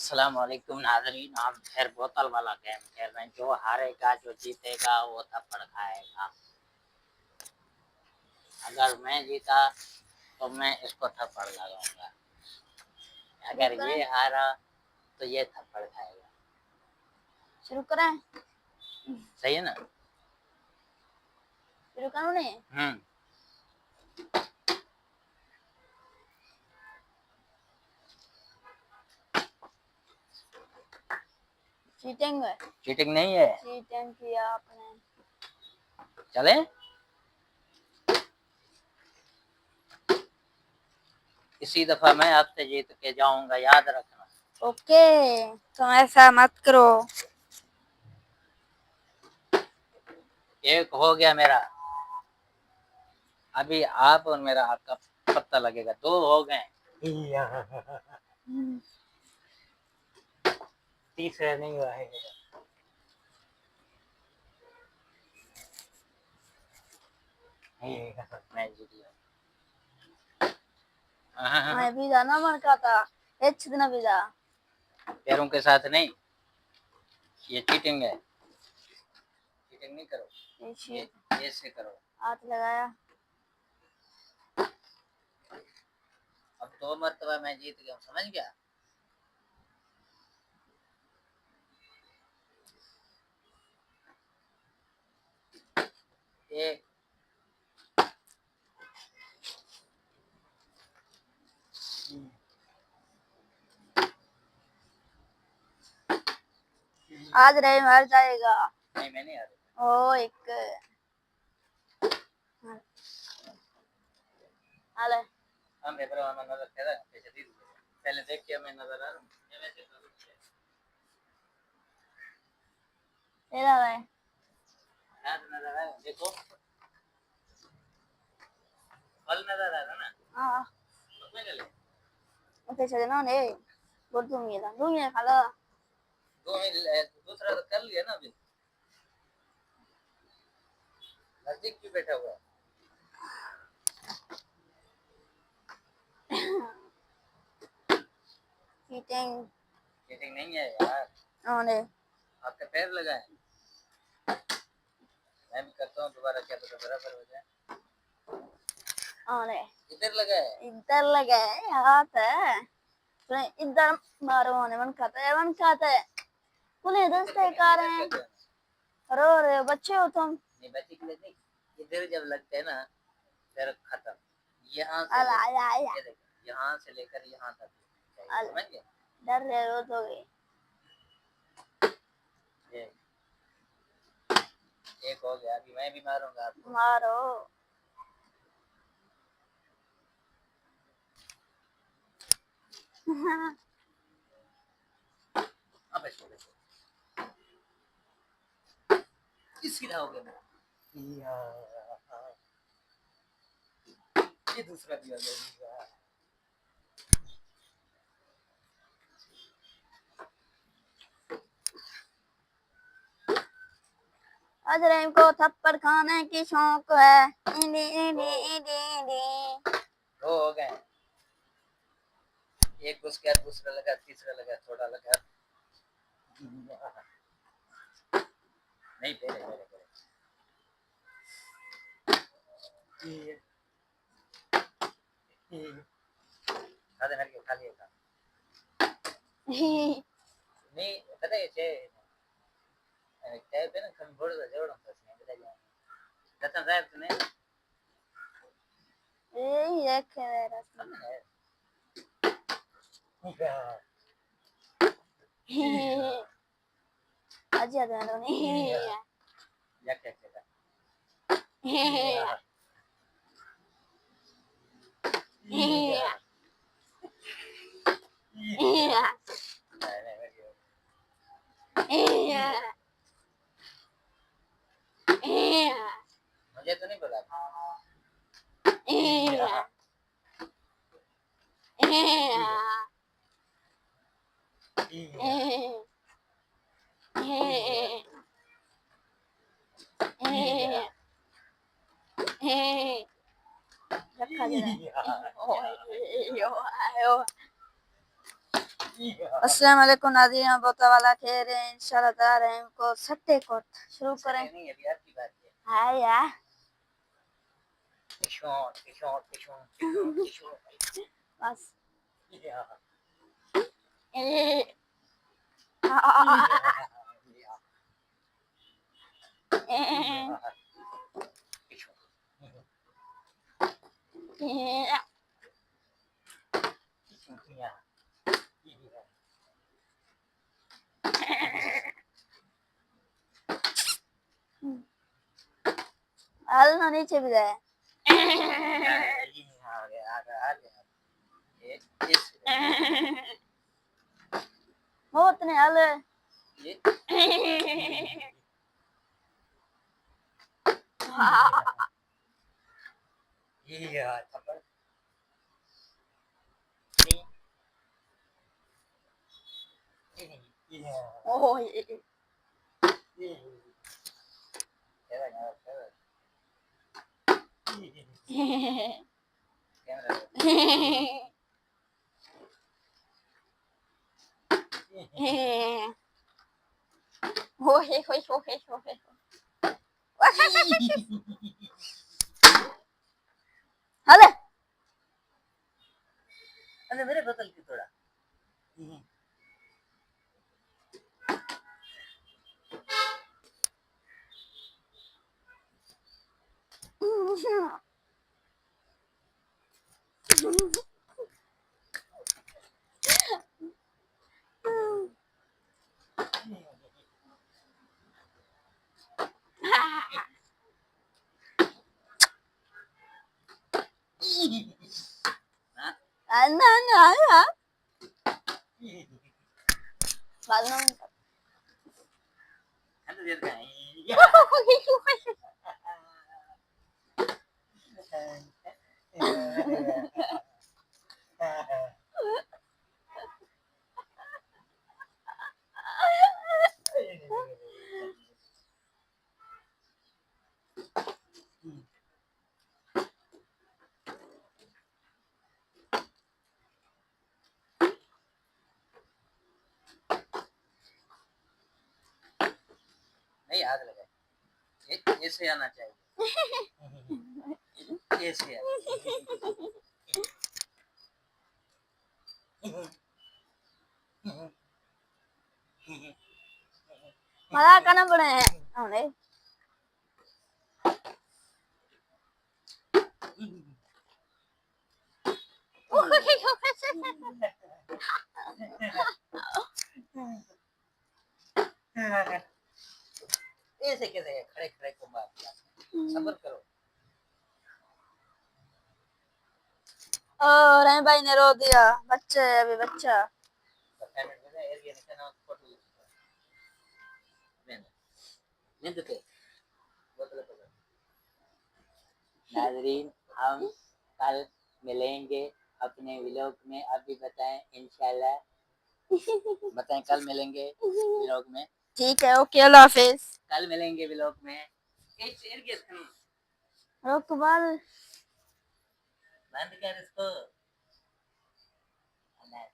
अस्सलाम वालेकुम नाज़रीन, हम फिर बोतल वाला गेम खेल रहे हैं। जो हारेगा, जो जीतेगा वो थप्पड़ खाएगा। अगर मैं जीता तो मैं इसको थप्पड़ लगाऊंगा, अगर ये हारा तो ये थप्पड़ खाएगा। शुरू करें? सही है ना? शुरू करूँ नहीं? चीटिंग है। चीटिंग नहीं है। चीटिंग किया आपने। चले इसी दफा मैं आपसे जीत के जाऊंगा, याद रखना। ओके, तो ऐसा मत करो। एक हो गया मेरा, अभी आप और मेरा आपका पत्ता लगेगा। दो हो गए, तीसरा नहीं हुआ है। मैं जीत गया। मैं भी जाना मन का था, एक दिन भी जा। पैरों के साथ नहीं, ये चीटिंग है। चीटिंग नहीं करो, ये से करो। हाथ लगाया। अब 2 मरतबा मैं जीत गया, समझ गया? एक आज रहे मर जाएगा। नहीं, मैं नहीं आ रहा। ओ एक आले हम पेपर में नजर कर रहे हैं, पैसे दे दीजिए। पहले देख के मैं नजर आ रहा हूँ। ये वैसे तो तेरा है याद नजर आ रहा है, देखो फल नजर आ रहा ना। हां उसमें ले ले। पैसे देना ने बोल दूंगी खा लो। दो में दूसरा तो कर लिया ना अभी। नजदीक क्यों बैठा हुआ? चीटिंग चीटिंग नहीं है यार। ओने आपके पैर लगाए, मैं भी करता हूँ दोबारा, क्या पता बराबर हो जाए। ओने इधर लगाए हाथ है। तो इधर मारो होने मन खाता है तूने दस्ते कार हैं। रो बच्चे हो तुम। नहीं, बच्चे के लिए नहीं, इधर जब लगते हैं ना फिर खत्म। यहाँ से लेकर यहाँ तक, समझ गए? डर रहे रो तो गई। एक हो गया, अभी मैं भी मारूंगा आपको। मारो अब सीधा हो गया। ये दूसरा भी हो गया। अजरैम को थप्पड़ खाने की शौक है। इंडी इंडी इंडी इंडी। दो हो गए, एक घुस गया, दूसरा लगा, तीसरा लगा, थोड़ा लगा। नहीं पहले पहले खाते नर के खा लिया था। नहीं पता है चाय पे ना कम थोड़ा सा जोड़ होता है, बता दिया खत्म साहब तूने। ये देख मेरा आज याद आ रहा नहीं या क्या कहता मुझे तो नहीं बोला। रखा जरा अस्सलाम वालेकुम नाज़रीन, बोता वाला खेल रहे हैं इंशाल्लाह ताला को सट्टे कोट शुरू करें। नहीं अभी आपकी बात है। हाँ यार शॉट बस या ए- हाल ना नीचे भी जाए। बहुत नहीं हाल ओह ओहे ओहे ओहे ओहे हाले अरे मेरे बोतल की थोड़ा ना ना ना मालूम नहीं आग लगा ऐसे आना चाहिए ऐसे मजा करना पड़े हैं हमने ऐसे कैसे खड़े खड़े को मार दिया सब्र करो और भाई ने रो दिया बच्चे अभी बच्चा नाज़रीन हम कल मिलेंगे अपने व्लॉग में अभी बताएं इंशाल्लाह बताएं कल मिलेंगे व्लॉग में ठीक है ओके अल्लाह हाफिज कल मिलेंगे व्लॉग में रोक बाल बंद कर इसको